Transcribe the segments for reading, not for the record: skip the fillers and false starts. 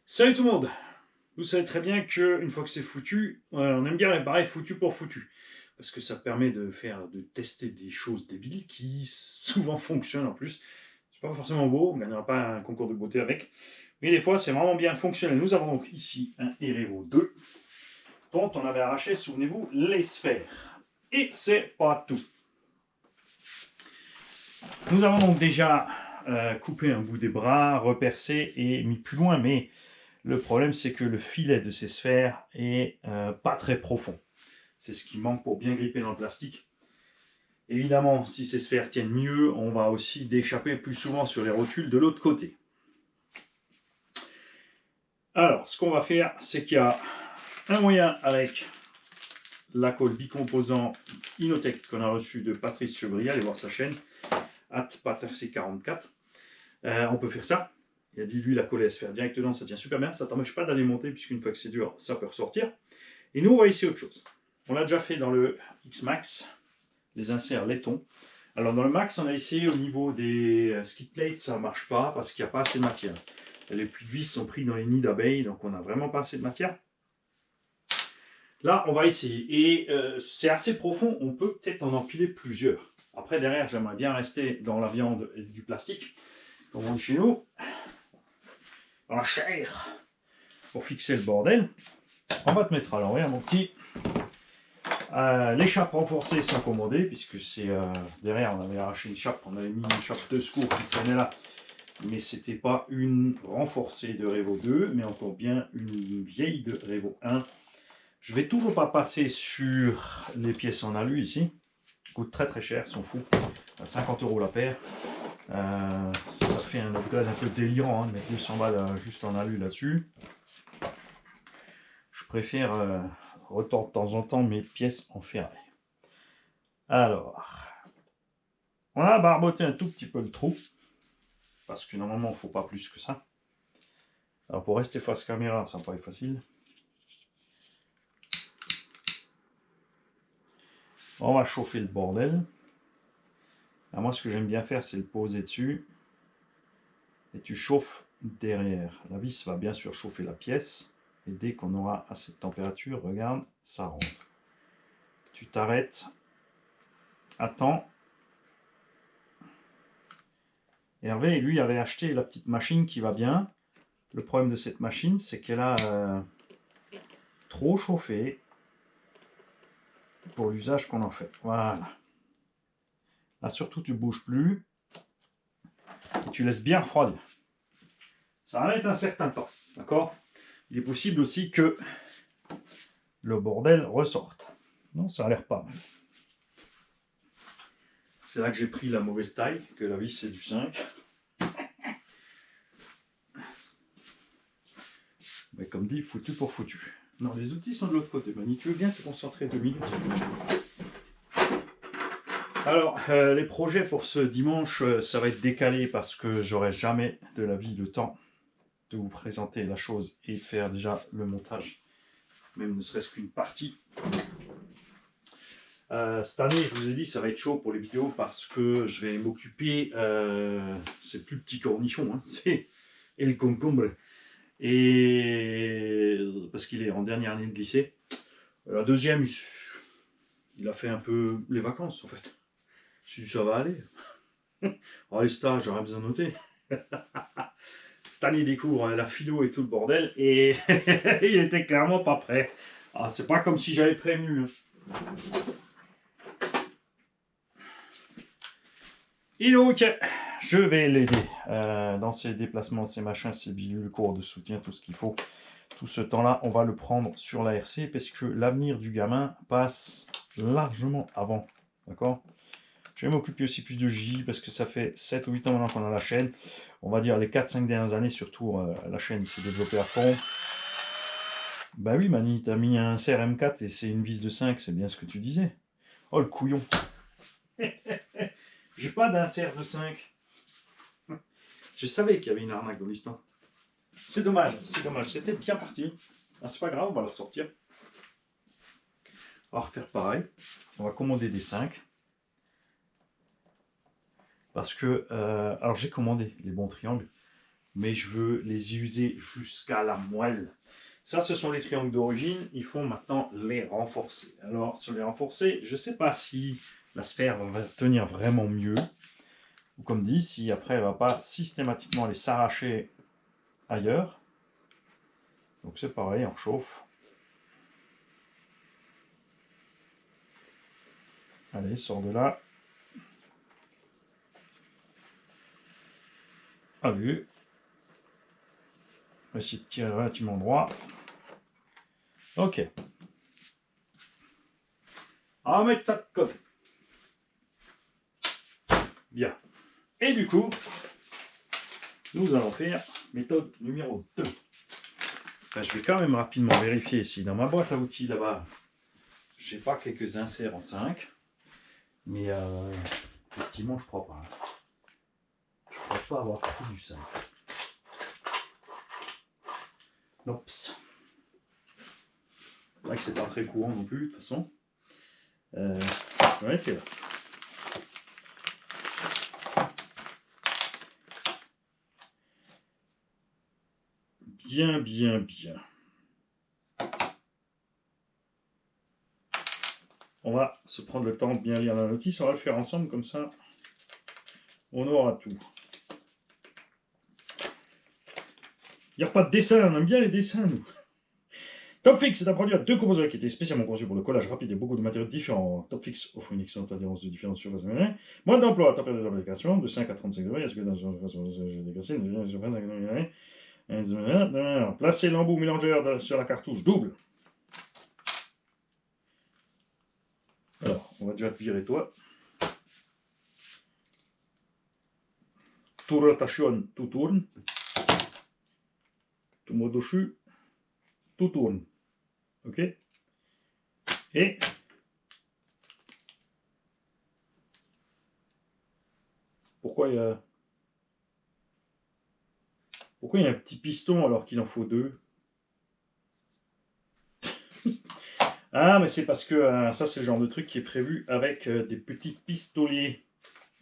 Salut tout le monde. Vous savez très bien qu'une fois que c'est foutu, on aime bien réparer foutu pour foutu. Parce que ça permet de tester des choses débiles qui souvent fonctionnent en plus. C'est pas forcément beau, on ne gagnera pas un concours de beauté avec. Mais des fois, c'est vraiment bien fonctionnel. Nous avons donc ici un Erevo 2 dont on avait arraché, souvenez-vous, les sphères. Et c'est pas tout. Nous avons donc déjà coupé un bout des bras, repercé et mis plus loin, mais le problème, c'est que le filet de ces sphères est pas très profond. C'est ce qui manque pour bien gripper dans le plastique. Évidemment, si ces sphères tiennent mieux, on va aussi d'échapper plus souvent sur les rotules de l'autre côté. Alors, ce qu'on va faire, c'est qu'il y a un moyen avec la colle bicomposant Inotech qu'on a reçu de Patrice Chevrier, allez voir sa chaîne, @paterc44. On peut faire ça. Il y a dit lui la colle à se faire direct dedans, ça tient super bien, ça ne t'empêche pas de la démonter puisqu'une fois que c'est dur, ça peut ressortir. Et nous, on va essayer autre chose. On l'a déjà fait dans le X-Max, les inserts laitons. Alors dans le Max, on a essayé au niveau des skid plates, ça ne marche pas parce qu'il n'y a pas assez de matière. Les puits de vis sont pris dans les nids d'abeilles, donc on n'a vraiment pas assez de matière. Là, on va essayer. Et c'est assez profond, on peut peut-être en empiler plusieurs. Après, derrière, j'aimerais bien rester dans la viande et du plastique, comme on dit chez nous, dans la chair, pour fixer le bordel. On va te mettre à l'envers, mon petit. Les chapes renforcées sont commandées, puisque c'est derrière, on avait arraché une chape, on avait mis une chape de secours qui traînait là. Mais c'était pas une renforcée de Revo 2, mais encore bien une vieille de Revo 1. Je vais toujours pas passer sur les pièces en alu ici. Coûtent très très cher, sont fous. 50 € la paire. Ça fait un upgrade un peu délirant de mettre 200 balles juste en alu là-dessus. Je préfère retordre de temps en temps mes pièces en ferraille. Alors, on a barboté un tout petit peu le trou, parce que normalement il ne faut pas plus que ça. Alors pour rester face caméra, ça paraît facile. On va chauffer le bordel. Alors moi ce que j'aime bien faire, c'est le poser dessus. Et tu chauffes derrière. La vis va bien sûr chauffer la pièce. Et dès qu'on aura à cette température, regarde, ça rentre. Tu t'arrêtes. Attends. Hervé, lui, avait acheté la petite machine qui va bien. Le problème de cette machine, c'est qu'elle a trop chauffé pour l'usage qu'on en fait. Voilà. Là, surtout, tu ne bouges plus et tu laisses bien refroidir. Ça va mettre un certain temps, d'accord? Il est possible aussi que le bordel ressorte. Non, ça a l'air pas mal. C'est là que j'ai pris la mauvaise taille, que la vis c'est du 5. Mais comme dit, foutu pour foutu. Non, les outils sont de l'autre côté. Mani, tu veux bien te concentrer 2 minutes? Alors, les projets pour ce dimanche, ça va être décalé parce que j'aurai jamais de la vie le temps de vous présenter la chose et de faire déjà le montage, même ne serait-ce qu'une partie. Cette année, je vous ai dit, ça va être chaud pour les vidéos parce que je vais m'occuper, c'est le plus petit cornichon, hein, c'est et le concombre. Et parce qu'il est en dernière année de lycée. La deuxième, il a fait un peu les vacances en fait. Si ça va aller. Oh, les stages, j'aurais besoin de noter. Cette année, il découvre la philo et tout le bordel et il était clairement pas prêt. Ah, c'est pas comme si j'avais prévenu. Et donc, je vais l'aider dans ses déplacements, ses machins, ses bidules, cours de soutien, tout ce qu'il faut. Tout ce temps-là, on va le prendre sur la RC parce que l'avenir du gamin passe largement avant. D'accord? Je vais m'occuper aussi plus de J parce que ça fait 7 ou 8 ans maintenant qu'on a la chaîne. On va dire les 4-5 dernières années, surtout la chaîne s'est développée à fond. Bah oui, Mani, t'as mis un CRM4 et c'est une vis de 5, c'est bien ce que tu disais. Oh le couillon. J'ai pas d'insert de 5. Je savais qu'il y avait une arnaque dans l'histoire. C'est dommage, c'était bien parti. Ah, c'est pas grave, on va la ressortir. On va refaire pareil. On va commander des 5. Parce que, alors j'ai commandé les bons triangles. mais je veux les user jusqu'à la moelle. Ça, ce sont les triangles d'origine. Il faut maintenant les renforcer. Alors, sur les renforcer, je ne sais pas si la sphère va tenir vraiment mieux. Ou comme dit, si après, elle ne va pas systématiquement aller s'arracher ailleurs. Donc, c'est pareil, on chauffe. Allez, sors de là. À vue. On va essayer de tirer relativement droit. Ok. On va mettre ça de côté. Bien. Et du coup, nous allons faire méthode numéro 2. Enfin, je vais quand même rapidement vérifier si dans ma boîte à outils là-bas, j'ai pas quelques inserts en 5. Mais effectivement, je crois pas. Je crois pas avoir pris du 5. Nope. C'est vrai que c'est pas très courant non plus, de toute façon. Ouais, t'es là. Bien, bien, bien. On va se prendre le temps de bien lire la notice. On va le faire ensemble, comme ça, on aura tout. Il n'y a pas de dessin, on aime bien les dessins, nous. Topfix est un produit à 2 composants qui était spécialement conçu pour le collage rapide et beaucoup de matériaux différents. Topfix offre une excellente adhérence de différentes surfaces. Mode d'emploi, température d'application de 5 à 35 degrés. Est-ce que dans une placez l'embout mélangeur sur la cartouche double. Alors, on va déjà te virer toi. Tout rotation, tout tourne. Tout mode dessus, tout tourne. Ok. Et pourquoi il y a un petit piston alors qu'il en faut 2? Ah, mais c'est parce que ça, c'est le genre de truc qui est prévu avec des petits pistolets.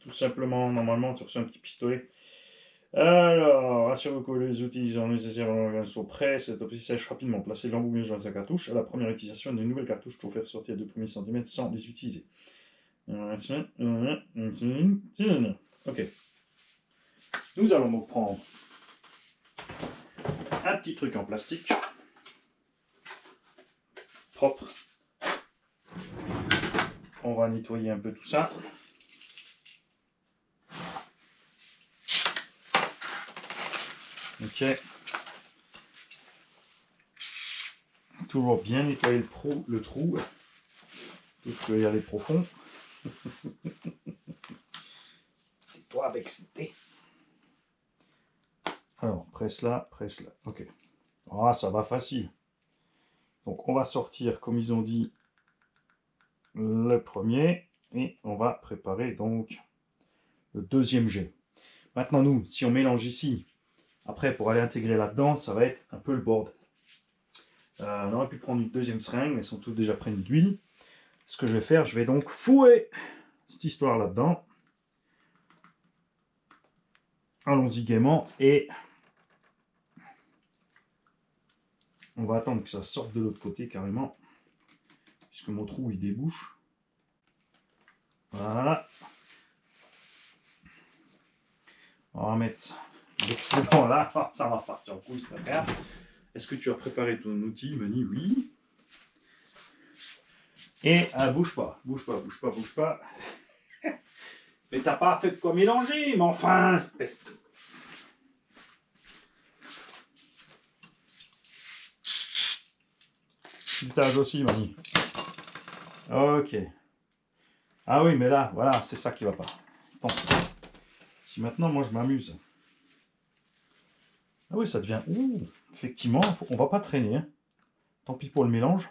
Tout simplement, normalement, tu reçois un petit pistolet. Alors, assurez-vous que les outils nécessaires sont prêts. Cet office sèche rapidement. Placez l'embout dans sa cartouche. À la première utilisation, des nouvelles cartouches pour faire sortir les 2 premiers centimètres sans les utiliser. Ok. Nous allons donc prendre un petit truc en plastique propre. On va nettoyer un peu tout ça. Ok. Toujours bien nettoyer le trou. Tout que y aller profond. Toi avec excité. Alors, presse là. Ok. Ah, ça va facile. Donc, on va sortir, comme ils ont dit, le premier. Et on va préparer donc le deuxième jet. Maintenant, nous, si on mélange ici, après, pour aller intégrer là-dedans, ça va être un peu le bordel. On aurait pu prendre une deuxième seringue, mais elles sont toutes déjà pleines d'huile. Ce que je vais faire, je vais donc fouer cette histoire là-dedans. Allons-y gaiement et on va attendre que ça sorte de l'autre côté carrément, puisque mon trou il débouche. Voilà. On va mettre l'excédent là, ça va partir en couille cette affaire. Est-ce que tu as préparé ton outil, Mani? Oui. Et bouge pas. Mais t'as pas fait de quoi mélanger, mais enfin, espèce de... Filetage aussi, Mani. Ok. Ah oui, mais là, voilà, c'est ça qui va pas. Attends. Si maintenant, moi, je m'amuse. Ah oui, ça devient... Ouh, effectivement, on va pas traîner. Hein. Tant pis pour le mélange.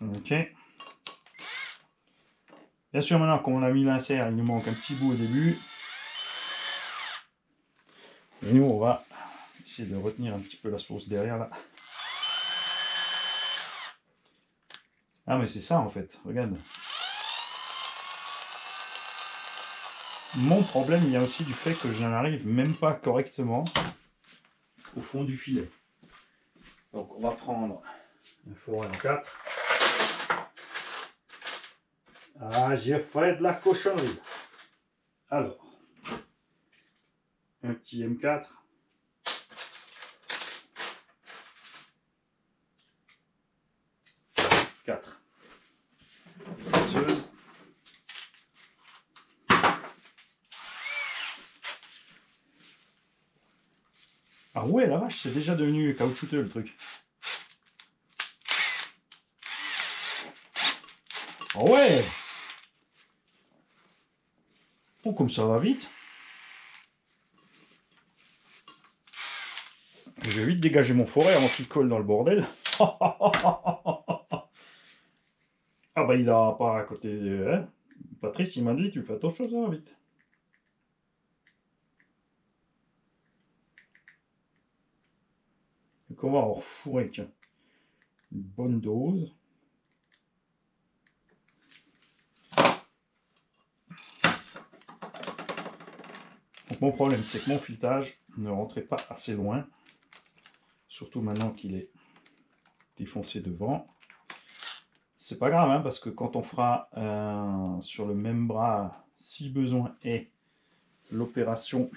Ok. Bien sûr, maintenant qu'on a mis l'insert, il nous manque un petit bout au début. Et nous, on va essayer de retenir un petit peu la sauce derrière là. Ah, mais c'est ça en fait, regarde. Mon problème, il y a aussi du fait que je n'arrive même pas correctement au fond du filet. Donc on va prendre un forêt en 4. Ah, j'ai fait de la cochonnerie. Alors, un petit M4. Perceuse. Ah ouais, la vache, c'est déjà devenu caoutchouteux le truc. Ah ouais. Oh, comme ça va vite. Je vais vite dégager mon forêt avant qu'il colle dans le bordel. Ah bah il a pas à côté... Hein. Patrice, il m'a dit, tu fais attention, ça va vite. Donc on va en fourrer, tiens. Une bonne dose. Donc mon problème, c'est que mon filetage ne rentrait pas assez loin. Surtout maintenant qu'il est défoncé devant. C'est pas grave, hein, parce que quand on fera sur le même bras, si besoin est, l'opération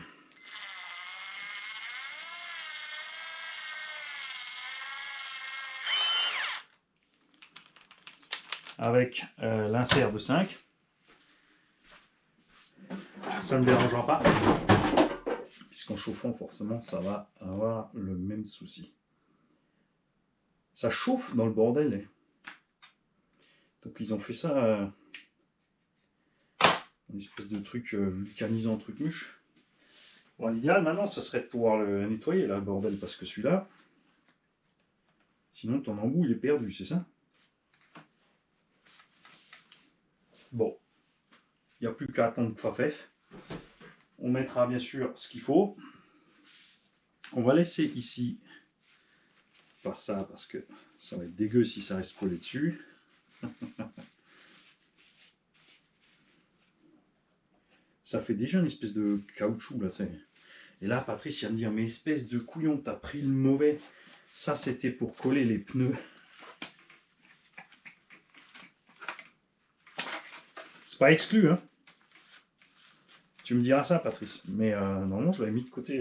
avec l'insert de 5, ça ne dérangera pas, puisqu'en chauffant, forcément, ça va avoir le même souci. Ça chauffe dans le bordel. Donc ils ont fait ça, une espèce de truc vulcanisant, truc muche. Bon, l'idéal maintenant, ça serait de pouvoir le nettoyer, là, le bordel, parce que celui-là, sinon ton embout, il est perdu, c'est ça? Bon, il n'y a plus qu'à attendre Fafef. On mettra bien sûr ce qu'il faut. On va laisser ici, pas ça, parce que ça va être dégueu si ça reste collé dessus. Ça fait déjà une espèce de caoutchouc là. Et là, Patrice vient de dire, mais espèce de couillon, t'as pris le mauvais. Ça, c'était pour coller les pneus. C'est pas exclu, hein. Tu me diras ça, Patrice. Mais non, je l'avais mis de côté.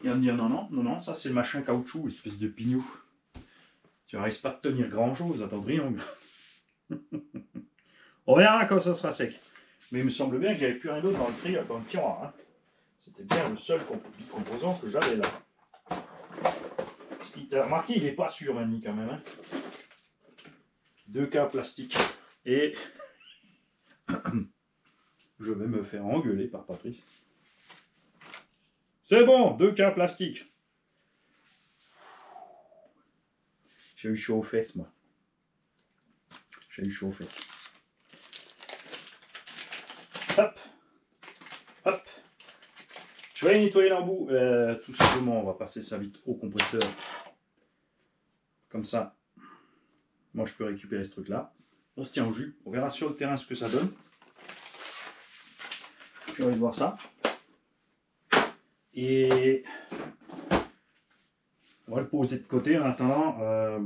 Il va me dire, non, ça c'est machin caoutchouc, espèce de pignou. Tu n'arrives pas à tenir grand chose à ton triangle. On verra quand ça sera sec. Mais il me semble bien qu'il n'y avait plus rien d'autre dans le tiroir. Hein. C'était bien le seul composant que j'avais là. Tu as remarqué, il n'est pas sûr, Mani, quand même. Hein. 2 cas plastique. Et je vais me faire engueuler par Patrice. C'est bon, 2 cas plastique. J'ai eu chaud aux fesses, moi. J'ai eu chaud aux fesses. Hop. Hop. Je vais nettoyer l'embout. Tout simplement, on va passer ça vite au compresseur. Comme ça, moi je peux récupérer ce truc-là. On se tient au jus. On verra sur le terrain ce que ça donne. Je vais voir ça. Et on va le poser de côté en attendant.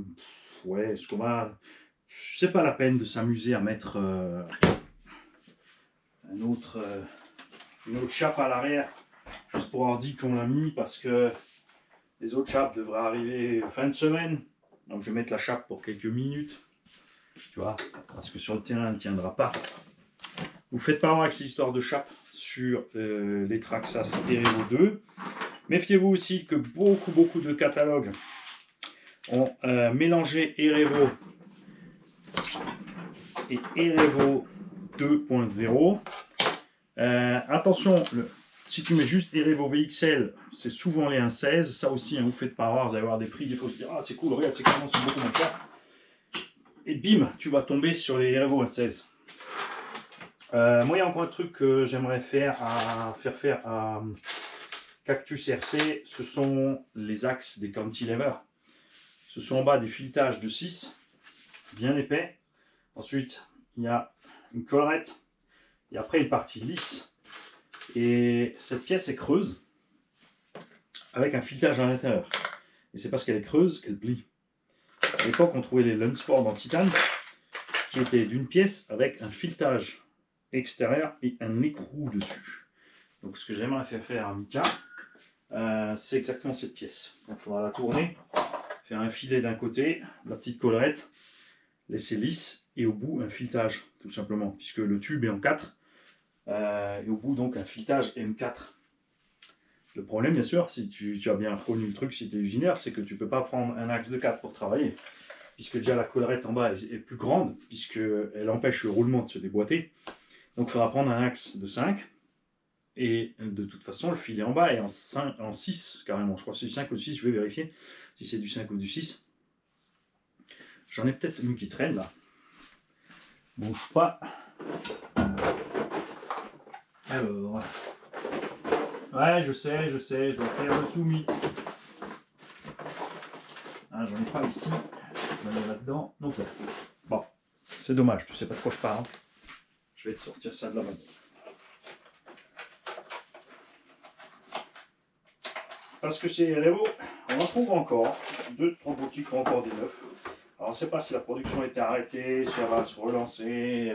Ouais, ce qu'on va. C'est pas la peine de s'amuser à mettre une autre chape à l'arrière, juste pour avoir dit qu'on l'a mis, parce que les autres chapes devraient arriver fin de semaine. Donc je vais mettre la chape pour quelques minutes. Tu vois, parce que sur le terrain, elle ne tiendra pas. Vous faites pas avoir avec ces histoires de chape sur les Traxxas Erevo 2. Méfiez-vous aussi que beaucoup de catalogues ont mélangé Erevo et Erevo 2.0. Attention, si tu mets juste Erevo VXL, c'est souvent les 1.16. Ça aussi, hein, vous faites pas avoir, vous allez avoir des prix, des fois vous dire, ah c'est cool, regarde, c'est comment, c'est beaucoup moins cher. Et bim, tu vas tomber sur les Erevo 1.16. Moi, il y a encore un truc que j'aimerais faire à Cactus RC, ce sont les axes des cantilevers. Ce sont en bas des filetages de 6, bien épais. Ensuite, il y a une collerette et après une partie lisse Et cette pièce est creuse avec un filetage à l'intérieur. Et c'est parce qu'elle est creuse qu'elle plie. À l'époque, on trouvait les Lunsport en titane qui étaient d'une pièce avec un filetage extérieur et un écrou dessus. Donc ce que j'aimerais faire à Mika, c'est exactement cette pièce. Donc il faudra la tourner, faire un filet d'un côté, la petite collerette, laisser lisse et au bout un filetage tout simplement, puisque le tube est en 4 et au bout donc un filetage M4. Le problème bien sûr, si tu as bien reconnu le truc si tu es usineur, c'est que tu ne peux pas prendre un axe de 4 pour travailler, puisque déjà la collerette en bas est plus grande, puisqu'elle empêche le roulement de se déboîter. Donc il faudra prendre un axe de 5. Et de toute façon, le filet en bas est en 6 carrément. Je crois que c'est du 5 ou du 6, je vais vérifier si c'est du 5 ou du 6. J'en ai peut-être une qui traîne là. Bouge pas. Alors. Ouais, je sais, je dois faire le sous-mythe. Ah, j'en ai pas ici. Je vais aller là-dedans. Donc là. Bon, c'est dommage, tu sais pas de quoi je parle. Je vais te sortir ça de là-bas. Parce que c'est Revo, on en trouve encore, 2-3 boutiques ont encore des neufs. Alors on ne sait pas si la production a été arrêtée, si elle va se relancer,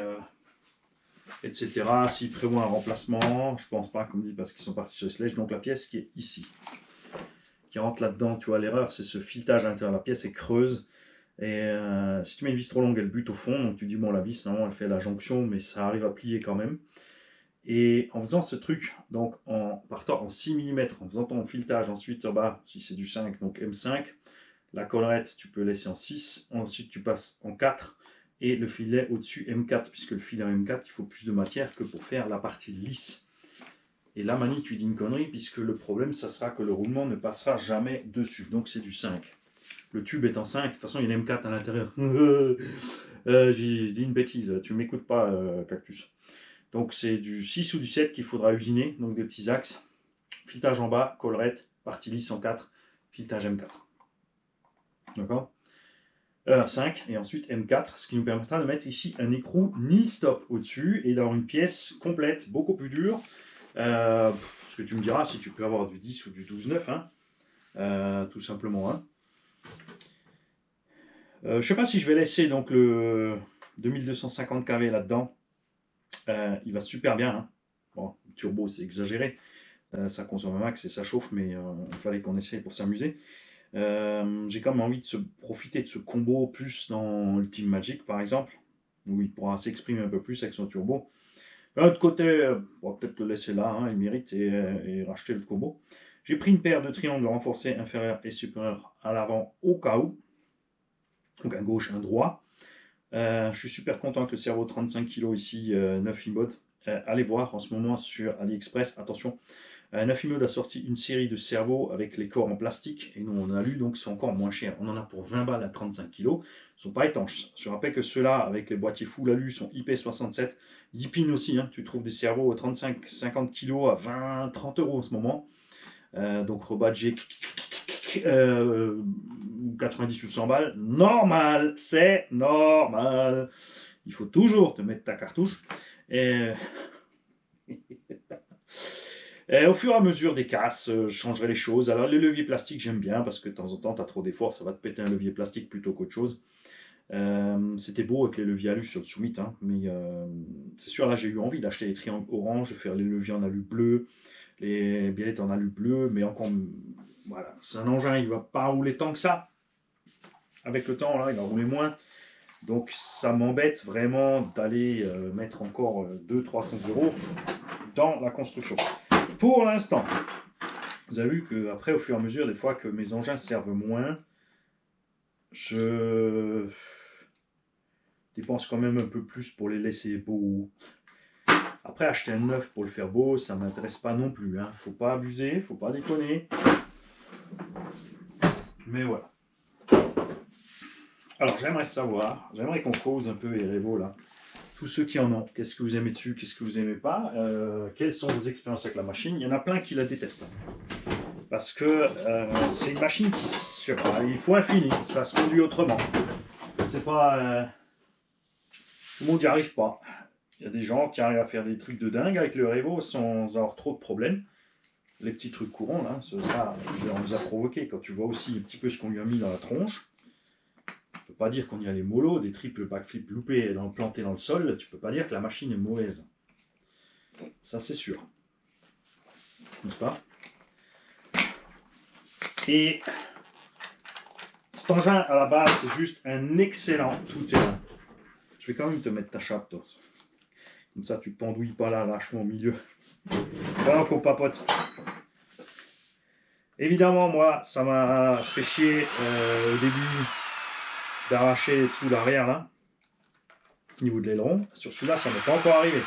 etc. S'ils prévoient un remplacement, je pense pas, comme dit, parce qu'ils sont partis sur le sledge. Donc la pièce qui est ici, qui rentre là-dedans, tu vois, l'erreur, c'est ce filetage à l'intérieur. La pièce est creuse, et si tu mets une vis trop longue, elle bute au fond. Donc tu dis, bon, la vis, normalement, elle fait la jonction, mais ça arrive à plier quand même. Et en faisant ce truc, donc en partant en 6 mm, en faisant ton filetage ensuite en bas, si c'est du 5, donc M5, la collerette tu peux laisser en 6, ensuite tu passes en 4, et le filet au-dessus M4, puisque le filet en M4, il faut plus de matière que pour faire la partie lisse. Et là, Mani, tu dis une connerie, puisque le problème, ça sera que le roulement ne passera jamais dessus, donc c'est du 5. Le tube est en 5, de toute façon il y a une M4 à l'intérieur. J'ai dit une bêtise, tu m'écoutes pas, Cactus. Donc c'est du 6 ou du 7 qu'il faudra usiner, donc des petits axes. Filetage en bas, collerette, partie lisse en 4, filetage M4. D'accord 5 et ensuite M4, ce qui nous permettra de mettre ici un écrou nil stop au-dessus et d'avoir une pièce complète, beaucoup plus dure. Ce que tu me diras, si tu peux avoir du 10 ou du 12-9, hein, tout simplement. Hein. Je ne sais pas si je vais laisser donc le 2250 kV là-dedans. Il va super bien. Hein. Bon, turbo, c'est exagéré. Ça consomme un max et ça chauffe, mais il fallait qu'on essaye pour s'amuser. J'ai quand même envie de profiter de ce combo plus dans Ultimate Magic, par exemple, où il pourra s'exprimer un peu plus avec son turbo. D'un autre côté, on va peut-être le laisser là, hein, il mérite, et racheter le combo. J'ai pris une paire de triangles renforcés inférieurs et supérieurs à l'avant au cas où. Donc un gauche, un droit. Je suis super content avec le cerveau 35 kg ici, 9 iMode. Allez voir en ce moment sur AliExpress, attention, 9 iMode a sorti une série de cerveaux avec les corps en plastique, et nous on a lu, donc c'est encore moins cher. On en a pour 20 balles à 35 kg, ils ne sont pas étanches. Je rappelle que ceux-là, avec les boîtiers full alu, sont IP67. Yipin aussi, hein, tu trouves des cerveaux 35-50 kg à 20-30 € en ce moment. Donc rebadgé 90 ou 100 balles, normal, c'est normal. Il faut toujours te mettre ta cartouche. Et au fur et à mesure des casses, je changerai les choses. Alors les leviers plastiques, j'aime bien parce que de temps en temps, tu as trop d'efforts, ça va te péter un levier plastique plutôt qu'autre chose. C'était beau avec les leviers alu sur le Summit, hein, mais c'est sûr, là j'ai eu envie d'acheter les triangles orange, de faire les leviers en alu bleu, les biellettes en alu bleu, mais encore, voilà, c'est un engin, il va pas rouler tant que ça. Avec le temps, là, il va rouler moins. Donc ça m'embête vraiment d'aller mettre encore 200-300 € dans la construction. Pour l'instant, vous avez vu qu'après, au fur et à mesure, des fois que mes engins servent moins, je dépense quand même un peu plus pour les laisser beaux. Après, acheter un neuf pour le faire beau, ça ne m'intéresse pas non plus. Hein. Faut pas abuser, faut pas déconner. Mais voilà. Alors, j'aimerais qu'on cause un peu Erevo là. Tous ceux qui en ont, qu'est-ce que vous aimez dessus, qu'est-ce que vous n'aimez pas, quelles sont vos expériences avec la machine. Il y en a plein qui la détestent. Parce que c'est une machine qui, je sais pas, il faut un feeling, ça se conduit autrement. C'est pas... tout le monde n'y arrive pas. Il y a des gens qui arrivent à faire des trucs de dingue avec le Revo sans avoir trop de problèmes. Les petits trucs courants, là, ça, on les a provoqués. Quand tu vois aussi un petit peu ce qu'on lui a mis dans la tronche, tu peux pas dire qu'on y a les mollo, des triples backflips loupés plantés dans le sol, tu peux pas dire que la machine est mauvaise. Ça, c'est sûr. N'est-ce pas? Et cet engin, à la base, c'est juste un excellent tout-terrain. Je vais quand même te mettre ta chape, toi. Comme ça, tu ne pendouilles pas là, lâchement au milieu. Voilà qu'on papote. Évidemment, moi, ça m'a fait chier au début d'arracher tout l'arrière là, au niveau de l'aileron. Sur celui-là, ça n'est pas encore arrivé.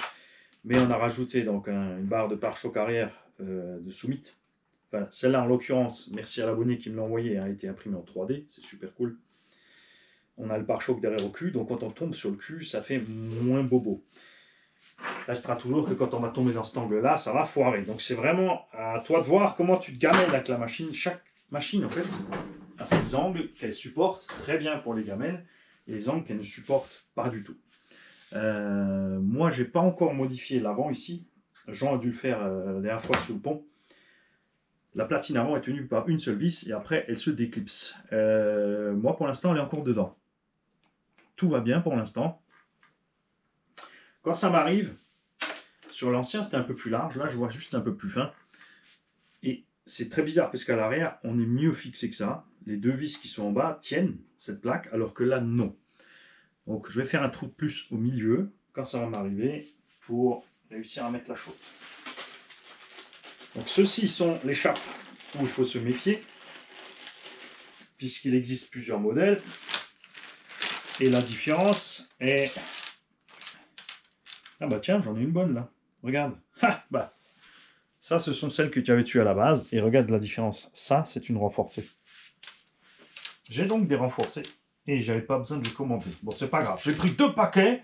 Mais on a rajouté donc une barre de pare-choc arrière de Summit. Enfin, celle-là, en l'occurrence, merci à l'abonné qui me l'a envoyé, a été imprimée en 3D. C'est super cool. On a le pare-choc derrière au cul, donc quand on tombe sur le cul, ça fait moins bobo. Restera toujours que quand on va tomber dans cet angle-là, ça va foirer. Donc c'est vraiment à toi de voir comment tu te gamelles avec la machine. Chaque machine, en fait, a ses angles qu'elle supporte très bien pour les gamelles et les angles qu'elle ne supporte pas du tout. Moi, j'ai pas encore modifié l'avant ici. Jean a dû le faire la dernière fois sous le pont. La platine avant est tenue par une seule vis et après elle se déclipse. Moi, pour l'instant, elle est encore dedans. Tout va bien pour l'instant. Quand ça m'arrive, sur l'ancien c'était un peu plus large, là je vois juste un peu plus fin. Et c'est très bizarre parce qu'à l'arrière on est mieux fixé que ça. Les deux vis qui sont en bas tiennent cette plaque alors que là non. Donc je vais faire un trou de plus au milieu quand ça va m'arriver pour réussir à mettre la chose. Donc ceux-ci sont les chapes où il faut se méfier puisqu'il existe plusieurs modèles. Et la différence est... Ah bah tiens, j'en ai une bonne là. Regarde. Ha, bah. Ça, ce sont celles que tu avais tuées à la base. Et regarde la différence. Ça, c'est une renforcée. J'ai donc des renforcées. Et j'avais pas besoin de les commander. Bon, c'est pas grave. J'ai pris 2 paquets.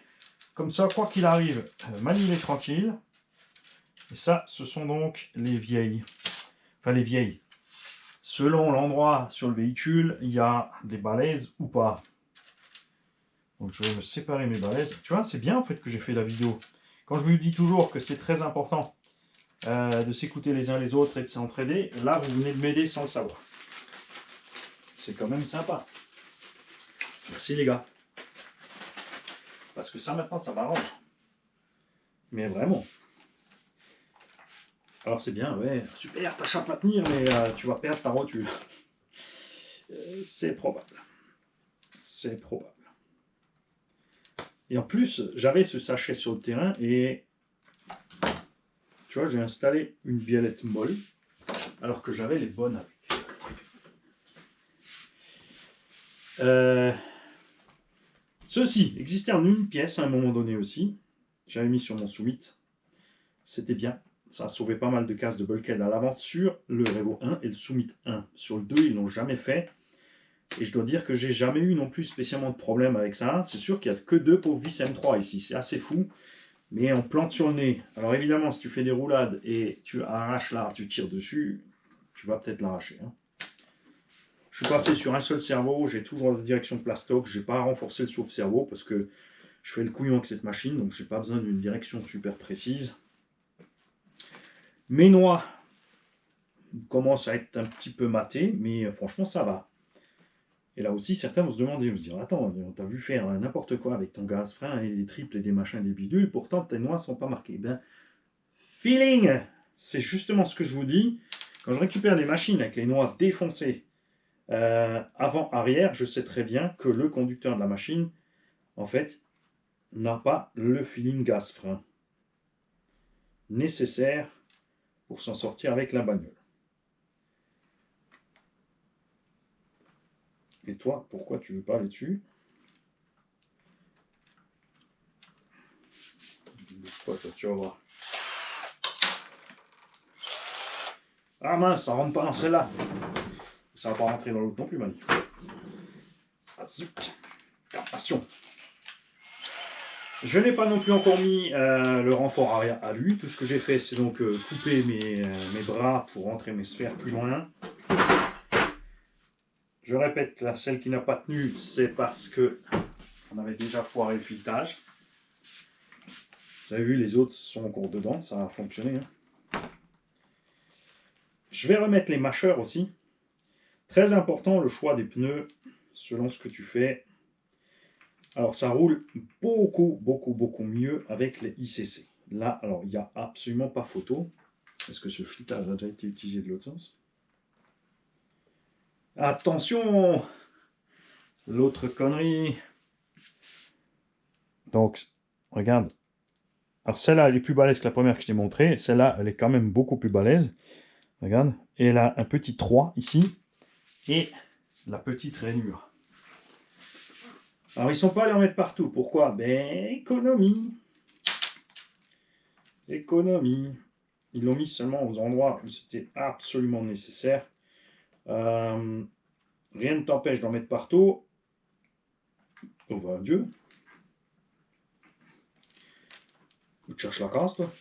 Comme ça, quoi qu'il arrive, manier tranquille. Et ça, ce sont donc les vieilles. Enfin, les vieilles. Selon l'endroit sur le véhicule, il y a des balaises ou pas. Donc je vais me séparer mes balaises. Tu vois, c'est bien en fait que j'ai fait la vidéo. Quand je vous dis toujours que c'est très important de s'écouter les uns les autres et de s'entraider, là vous venez de m'aider sans le savoir. C'est quand même sympa. Merci les gars. Parce que ça maintenant ça m'arrange. Mais vraiment. Alors c'est bien, ouais, super, ta chape à tenir, mais tu vas perdre ta rotule. C'est probable. C'est probable. Et en plus, j'avais ce sachet sur le terrain et tu vois, j'ai installé une biellette molle alors que j'avais les bonnes avec. Ceci existait en une pièce à un moment donné aussi. J'avais mis sur mon Summit. C'était bien. Ça a sauvé pas mal de cases de bulkhead à l'avant sur le Revo 1 et le Summit 1. Sur le 2, ils l'ont jamais fait. Et je dois dire que j'ai jamais eu non plus spécialement de problème avec ça. C'est sûr qu'il n'y a que 2 pauvres vis M3 ici. C'est assez fou. Mais on plante sur le nez. Alors évidemment, si tu fais des roulades et tu arraches là, tu tires dessus, tu vas peut-être l'arracher. Hein. Je suis passé sur un seul servot. J'ai toujours la direction plastoc. Je n'ai pas renforcé le sauve-cerveau parce que je fais le couillon avec cette machine. Donc je n'ai pas besoin d'une direction super précise. Mes noix commencent à être un petit peu matées. Mais franchement, ça va. Et là aussi, certains vont se demander, vont se dire, attends, on t'a vu faire n'importe quoi avec ton gaz frein et des triples et des machins, des bidules, pourtant tes noix ne sont pas marquées. Ben, feeling, c'est justement ce que je vous dis. Quand je récupère des machines avec les noix défoncées avant-arrière, je sais très bien que le conducteur de la machine, en fait, n'a pas le feeling gaz frein nécessaire pour s'en sortir avec la bagnole. Et toi, pourquoi tu veux pas aller dessus? Bouge pas, toi, tu vas voir. Ah mince, ça rentre pas dans celle-là. Ça va pas rentrer dans l'autre non plus, Mani. Ah zut. Attention. Je n'ai pas non plus encore mis le renfort arrière à lui. Tout ce que j'ai fait, c'est donc couper mes bras pour rentrer mes sphères plus loin. Je répète, là, celle qui n'a pas tenu, c'est parce que on avait déjà foiré le filetage. Vous avez vu, les autres sont encore dedans, ça a fonctionné. Hein. Je vais remettre les mâcheurs aussi. Très important, le choix des pneus, selon ce que tu fais. Alors, ça roule beaucoup mieux avec les ICC. Là, alors, il n'y a absolument pas photo. Est-ce que ce filetage a déjà été utilisé de l'autre sens? Attention! L'autre connerie. Donc, regarde. Alors, celle-là, elle est plus balèze que la première que je t'ai montrée. Celle-là, elle est quand même beaucoup plus balèze. Regarde. Et elle a un petit 3 ici. Et la petite rainure. Alors, ils ne sont pas allés en mettre partout. Pourquoi? Ben, économie. Économie. Ils l'ont mis seulement aux endroits où c'était absolument nécessaire. Rien ne t'empêche d'en mettre partout. On voit Dieu. Où tu cherches la casse, toi.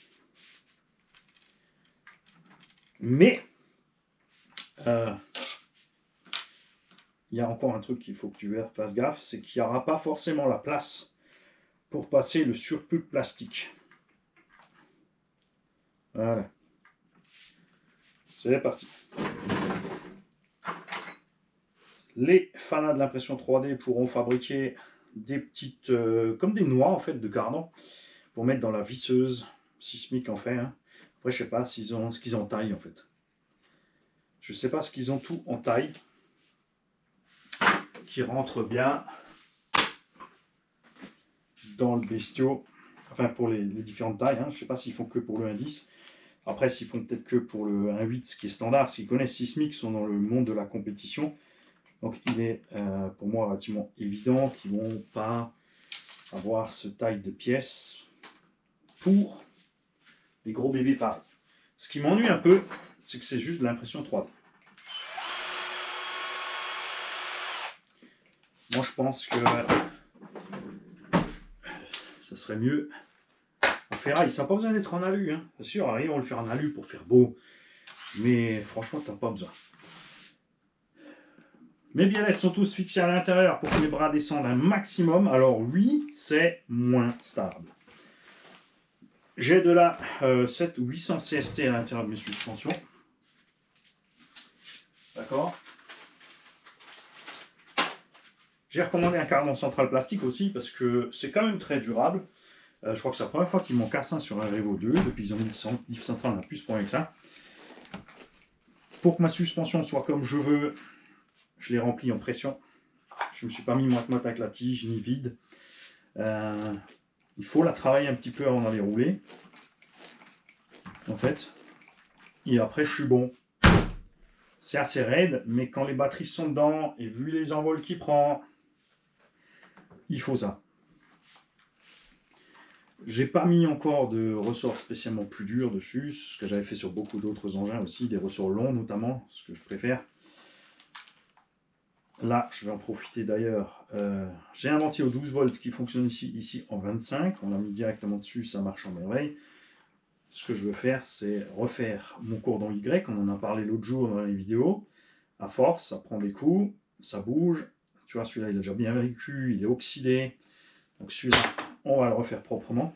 Mais, il y a encore un truc qu'il faut que tu fasses gaffe, c'est qu'il n'y aura pas forcément la place pour passer le surplus de plastique. Voilà. C'est parti. Les fanats de l'impression 3D pourront fabriquer des petites, comme des noix en fait de cardan, pour mettre dans la visseuse sismique en fait. Hein. Après, je sais pas ce qu'ils ont en taille en fait. Je sais pas ce qu'ils ont tout en taille qui rentre bien dans le bestiau. Enfin, pour les différentes tailles. Hein. Je sais pas s'ils font que pour le 1.10. Après, s'ils font peut-être que pour le 1.8, ce qui est standard. S'ils connaissent Sismic, sont dans le monde de la compétition. Donc, il est pour moi relativement évident qu'ils ne vont pas avoir ce taille de pièces pour des gros bébés pareils. Ce qui m'ennuie un peu, c'est que c'est juste de l'impression 3D. Moi, je pense que ça serait mieux en ferraille. Ça n'a pas besoin d'être en alu. Hein. Bien sûr, on va le faire en alu pour faire beau. Mais franchement, tu n'as pas besoin. Mes biellettes sont tous fixés à l'intérieur pour que les bras descendent un maximum. Alors oui, c'est moins stable. J'ai de la 7 ou 800 CST à l'intérieur de mes suspensions. D'accord. J'ai recommandé un cardan central plastique aussi parce que c'est quand même très durable. Je crois que c'est la première fois qu'ils m'ont cassé un sur un Revo 2. Depuis qu'ils ont mis le diff central, on n'a plus ce problème que ça. Pour que ma suspension soit comme je veux, je l'ai remplie en pression. Je ne me suis pas mis moite-moite avec la tige, ni vide. Il faut la travailler un petit peu avant d'aller rouler. En fait. Et après, je suis bon. C'est assez raide, mais quand les batteries sont dedans, et vu les envols qu'il prend, il faut ça. J'ai pas mis encore de ressorts spécialement plus durs dessus, ce que j'avais fait sur beaucoup d'autres engins aussi, des ressorts longs notamment, ce que je préfère. Là, je vais en profiter d'ailleurs. J'ai un ventile au 12 volts qui fonctionne ici en 25. On l'a mis directement dessus, ça marche en merveille. Ce que je veux faire, c'est refaire mon cordon Y, on en a parlé l'autre jour dans les vidéos. À force, ça prend des coups, ça bouge. Tu vois, celui-là, il a déjà bien vécu, il est oxydé. Donc celui-là, on va le refaire proprement.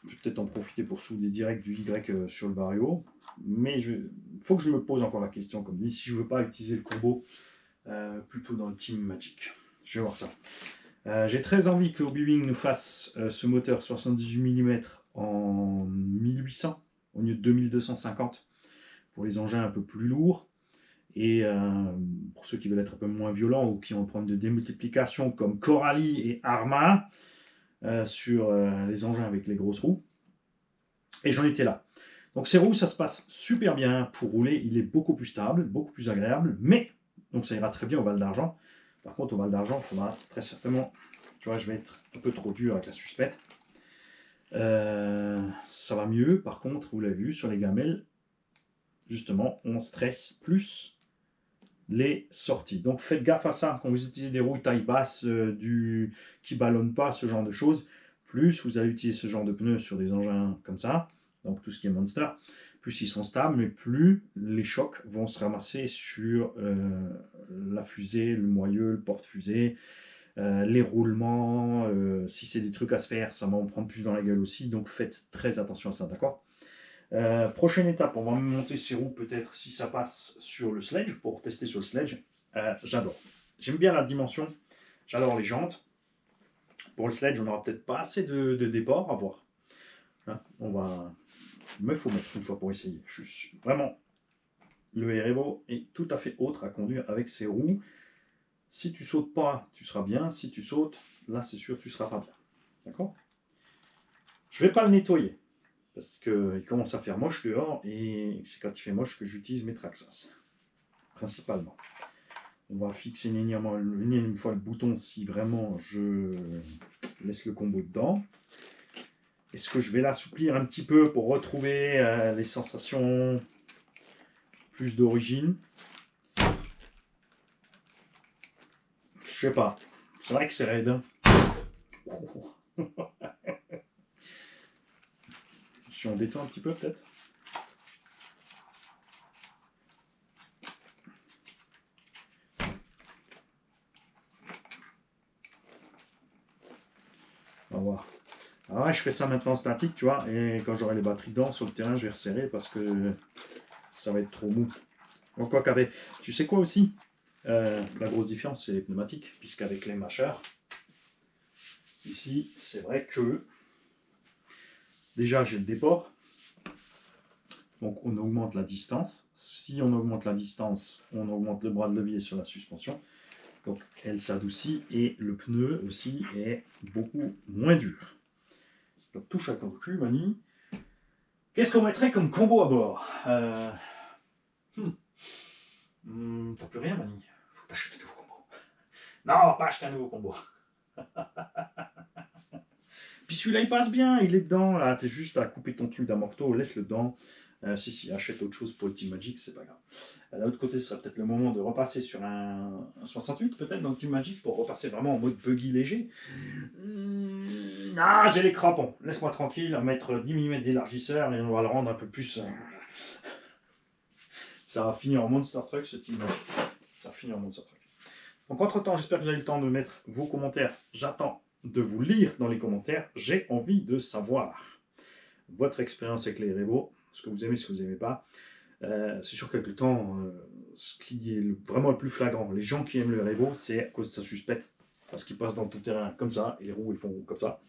Je vais peut-être en profiter pour souder direct du Y sur le Vario. Mais il faut que je me pose encore la question, comme dit, si je ne veux pas utiliser le combo plutôt dans le Team Magic. Je vais voir ça. J'ai très envie que Hobbywing nous fasse ce moteur 78 mm en 1800 au lieu de 2250 pour les engins un peu plus lourds. Et pour ceux qui veulent être un peu moins violents ou qui ont un problème de démultiplication comme Coralie et Arma sur les engins avec les grosses roues. Et j'en étais là. Donc ces roues, ça se passe super bien pour rouler. Il est beaucoup plus stable, beaucoup plus agréable. Mais, donc ça ira très bien au Val d'Argent. Par contre, au Val d'Argent, il faudra très certainement... Tu vois, je vais être un peu trop dur avec la suspette. Ça va mieux. Par contre, vous l'avez vu, sur les gamelles, justement, on stresse plus les sorties. Donc faites gaffe à ça quand vous utilisez des roues taille basse qui ne ballonnent pas, ce genre de choses. Plus vous allez utiliser ce genre de pneus sur des engins comme ça, donc tout ce qui est Monster, plus ils sont stables, mais plus les chocs vont se ramasser sur la fusée, le moyeu, le porte-fusée, les roulements, si c'est des trucs à se faire, ça va en prendre plus dans la gueule aussi, donc faites très attention à ça, d'accord? Prochaine étape, on va monter ces roues peut-être si ça passe sur le sledge, pour tester sur le sledge. J'adore. J'aime bien la dimension, j'adore les jantes. Pour le sledge, on n'aura peut-être pas assez de déport à voir. Hein, mais il faut mettre une fois pour essayer. Vraiment, le R-Evo est tout à fait autre à conduire avec ses roues. Si tu sautes pas, tu seras bien. Si tu sautes, là c'est sûr, tu seras pas bien. D'accord? Je vais pas le nettoyer parce qu'il commence à faire moche dehors et c'est quand il fait moche que j'utilise mes Traxxas. Principalement. On va fixer une énième fois le bouton si vraiment je laisse le combo dedans. Est-ce que je vais l'assouplir un petit peu pour retrouver les sensations plus d'origine? Je sais pas. C'est vrai que c'est raide. Hein. Si on détend un petit peu peut-être. On va voir. Alors ouais, je fais ça maintenant statique, tu vois, et quand j'aurai les batteries dedans sur le terrain, je vais resserrer parce que ça va être trop mou. Donc quoi qu'avec, tu sais quoi aussi, la grosse différence c'est les pneumatiques, puisqu'avec les mâcheurs, ici c'est vrai que déjà j'ai le déport, donc on augmente la distance. Si on augmente la distance, on augmente le bras de levier sur la suspension, donc elle s'adoucit et le pneu aussi est beaucoup moins dur. Donc touche à ton cul, Mani. Qu'est-ce qu'on mettrait comme combo à bord? T'as plus rien, Mani. Faut t'acheter un nouveau combo. Non, on va pas acheter un nouveau combo. Puis celui-là, il passe bien, il est dedans. Là, t'es juste à couper ton truc d'amorto, laisse-le dedans. Si, achète autre chose pour le Team Magic, c'est pas grave. D'un autre côté, ce serait peut-être le moment de repasser sur un 68, peut-être, dans le Team Magic, pour repasser vraiment en mode buggy léger. Ah, j'ai les crampons. Laisse-moi tranquille, on va mettre 10 mm d'élargisseur et on va le rendre un peu plus... Ça va finir en Monster Truck, ce Team Magic. Ça va finir en Monster Truck. Donc, entre-temps, j'espère que vous avez le temps de mettre vos commentaires. J'attends de vous lire dans les commentaires. J'ai envie de savoir votre expérience avec les R-Evo, ce que vous aimez, ce que vous n'aimez pas. C'est sûr qu'avec le temps, ce qui est vraiment le plus flagrant, les gens qui aiment le R-Evo, c'est à cause de sa suspecte, parce qu'il passe dans tout terrain comme ça, et les roues ils font comme ça.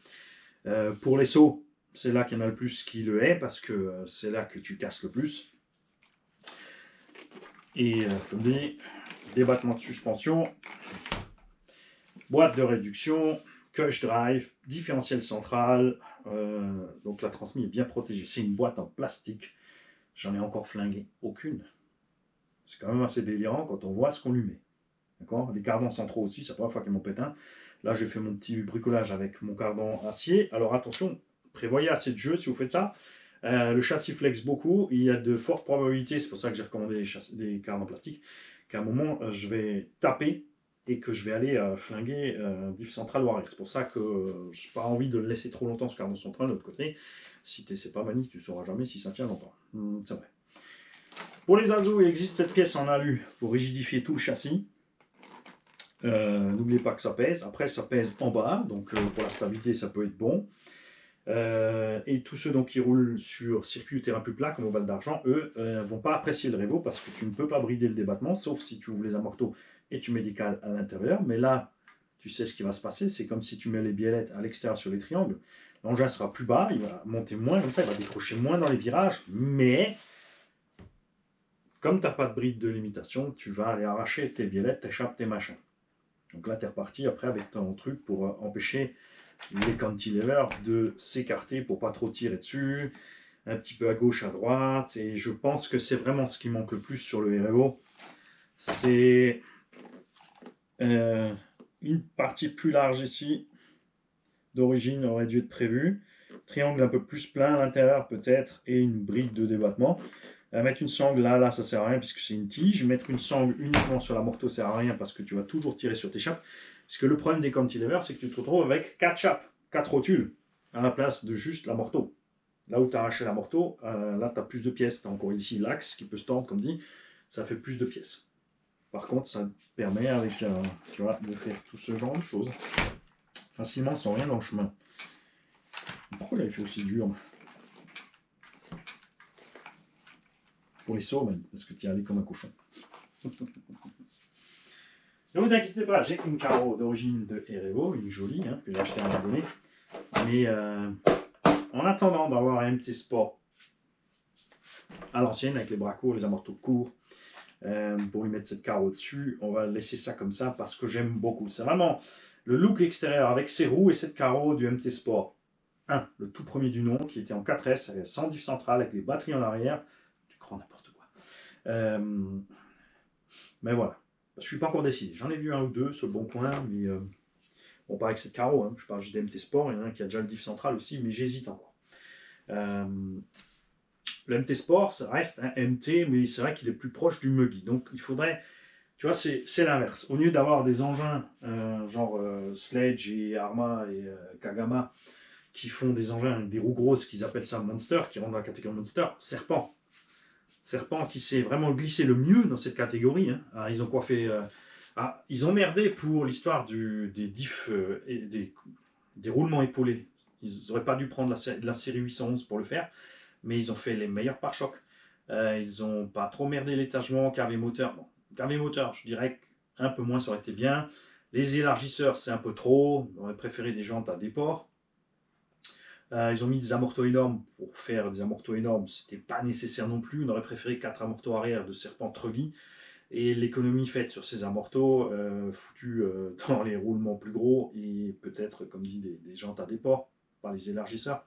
Pour les sauts, c'est là qu'il y en a le plus qui le hait, parce que c'est là que tu casses le plus. Et comme dit, débattement de suspension, boîte de réduction, cush drive, différentiel central, donc la transmission est bien protégée. C'est une boîte en plastique, j'en ai encore flingué aucune. C'est quand même assez délirant quand on voit ce qu'on lui met. D'accord? Les cardans centraux aussi, c'est la première fois qu'ils m'en pètent un. Là, j'ai fait mon petit bricolage avec mon cardan acier. Alors attention, prévoyez assez de jeu si vous faites ça. Le châssis flex beaucoup, il y a de fortes probabilités, c'est pour ça que j'ai recommandé des cardans plastiques, qu'à un moment, je vais taper et que je vais aller flinguer diff central ou arrière. C'est pour ça que je n'ai pas envie de le laisser trop longtemps ce cardan central de l'autre côté. Si tu sais pas mani, tu ne sauras jamais si ça tient longtemps. C'est vrai. Pour les azos, il existe cette pièce en alu pour rigidifier tout le châssis. N'oubliez pas que ça pèse. Après, ça pèse en bas, donc pour la stabilité, ça peut être bon. Et tous ceux donc, qui roulent sur circuit ou terrain plus plat, comme au Val d'Argent, eux, ne vont pas apprécier le Revo parce que tu ne peux pas brider le débattement, sauf si tu ouvres les amortos et tu mets des cales à l'intérieur. Mais là, tu sais ce qui va se passer. C'est comme si tu mets les biellettes à l'extérieur sur les triangles. L'engin sera plus bas, il va monter moins, comme ça, il va décrocher moins dans les virages, mais comme tu n'as pas de bride de limitation, tu vas aller arracher tes biellettes, tes échappes, tes machins. Donc là, tu es reparti après avec ton truc pour empêcher les cantilevers de s'écarter pour pas trop tirer dessus, un petit peu à gauche, à droite. Et je pense que c'est vraiment ce qui manque le plus sur le R-Evo. C'est une partie plus large ici, d'origine aurait dû être prévue. Triangle un peu plus plein à l'intérieur peut-être et une bride de débattement. Mettre une sangle là, ça sert à rien puisque c'est une tige. Mettre une sangle uniquement sur la morteau sert à rien parce que tu vas toujours tirer sur tes chapes. Parce que le problème des cantilevers, c'est que tu te retrouves avec 4 chapes, 4 rotules, à la place de juste la morteau. Là où tu as arraché la morteau, là tu as plus de pièces. Tu as encore ici l'axe qui peut se tordre, comme dit, ça fait plus de pièces. Par contre, ça permet avec, tu vois, de faire tout ce genre de choses facilement sans rien dans le chemin. Pourquoi j'avais fait aussi dur? Pour les sauts, même, parce que tu y allais comme un cochon. Ne vous inquiétez pas, j'ai une carreau d'origine de Erevo, une jolie, hein, que j'ai achetée à un moment donné. Mais en attendant d'avoir un MT Sport à l'ancienne, avec les bras courts, les amortos courts, pour lui mettre cette carreau dessus, on va laisser ça comme ça parce que j'aime beaucoup. C'est vraiment le look extérieur avec ses roues et cette carreau du MT Sport 1, le tout premier du nom, qui était en 4S, sans diff centrale, avec les batteries en arrière. Du grand n'importe quoi. Mais voilà. Je ne suis pas encore décidé. J'en ai vu un ou deux sur le bon coin, mais bon, pas avec cette carreau. Hein. Je parle juste d'MT Sport. Il y en a un qui a déjà le diff central aussi, mais j'hésite encore. Le MT Sport, ça reste un MT, mais c'est vrai qu'il est plus proche du Muggy. Donc il faudrait, tu vois, c'est l'inverse. Au lieu d'avoir des engins genre Sledge et Arma et Kagama qui font des engins avec des roues grosses, qu'ils appellent ça Monster, qui rentrent dans la catégorie Monster, Serpent. Serpent qui s'est vraiment glissé le mieux dans cette catégorie. Hein. Alors, ils ont quoi fait ils ont merdé pour l'histoire des diffs et des roulements épaulés. Ils n'auraient pas dû prendre la série 811 pour le faire, mais ils ont fait les meilleurs pare-chocs. Ils n'ont pas trop merdé l'étagement, carré moteur. Bon, carré moteur, je dirais qu'un peu moins ça aurait été bien. Les élargisseurs, c'est un peu trop. On aurait préféré des jantes à déport. Ils ont mis des amortos énormes pour faire des amortos énormes, c'était pas nécessaire non plus. On aurait préféré 4 amortos arrière de Serpent Truggy. Et l'économie faite sur ces amortos, foutus dans les roulements plus gros et peut-être, comme dit, des jantes à déport par les élargisseurs.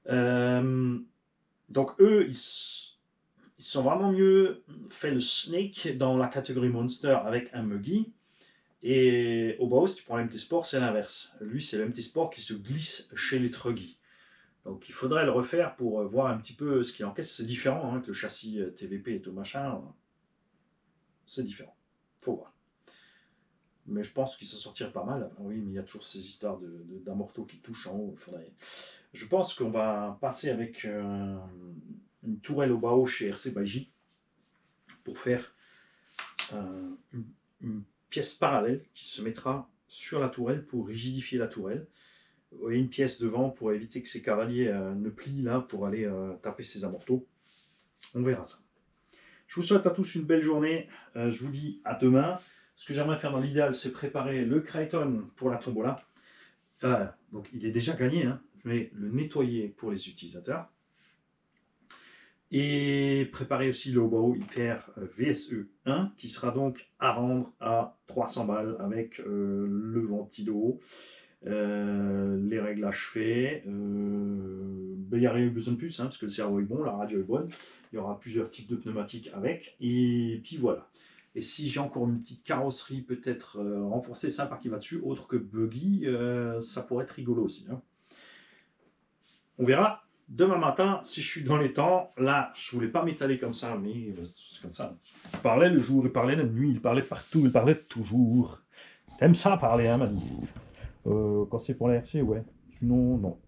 Donc eux, ils sont vraiment mieux fait le Snake dans la catégorie Monster avec un Muggy. Et au Bauhaus, si tu prends l'MT Sport, c'est l'inverse. Lui, c'est l'MT Sport qui se glisse chez les Truggy. Donc il faudrait le refaire pour voir un petit peu ce qu'il encaisse. C'est différent hein, que le châssis TVP et tout machin. C'est différent. Faut voir. Mais je pense qu'il s'en sortirait pas mal. Oui, mais il y a toujours ces histoires d'amortos qui touchent en haut. Je pense qu'on va passer avec une tourelle au Bauhaus chez RC Baiji pour faire une pièce parallèle qui se mettra sur la tourelle pour rigidifier la tourelle. Et une pièce devant pour éviter que ces cavaliers ne plient là pour aller taper ces amortos. On verra ça. Je vous souhaite à tous une belle journée. Je vous dis à demain. Ce que j'aimerais faire dans l'idéal, c'est préparer le Creighton pour la tombola. Donc il est déjà gagné. Hein. Je vais le nettoyer pour les utilisateurs. Et préparer aussi le Hobo Hyper VSE 1 qui sera donc à rendre à 300 balles avec le ventilo, les réglages faits. Il n'y a rien besoin de plus hein, parce que le cerveau est bon, la radio est bonne. Il y aura plusieurs types de pneumatiques avec. Et puis voilà. Et si j'ai encore une petite carrosserie peut-être renforcée, sympa qui va dessus, autre que buggy, ça pourrait être rigolo aussi. Hein. On verra. Demain matin, si je suis dans les temps, là, je voulais pas m'étaler comme ça, mais c'est comme ça. Il parlait le jour, il parlait la nuit, il parlait partout, il parlait toujours. T'aimes ça parler, hein, Manu Quand c'est pour la RC, ouais. Sinon, non.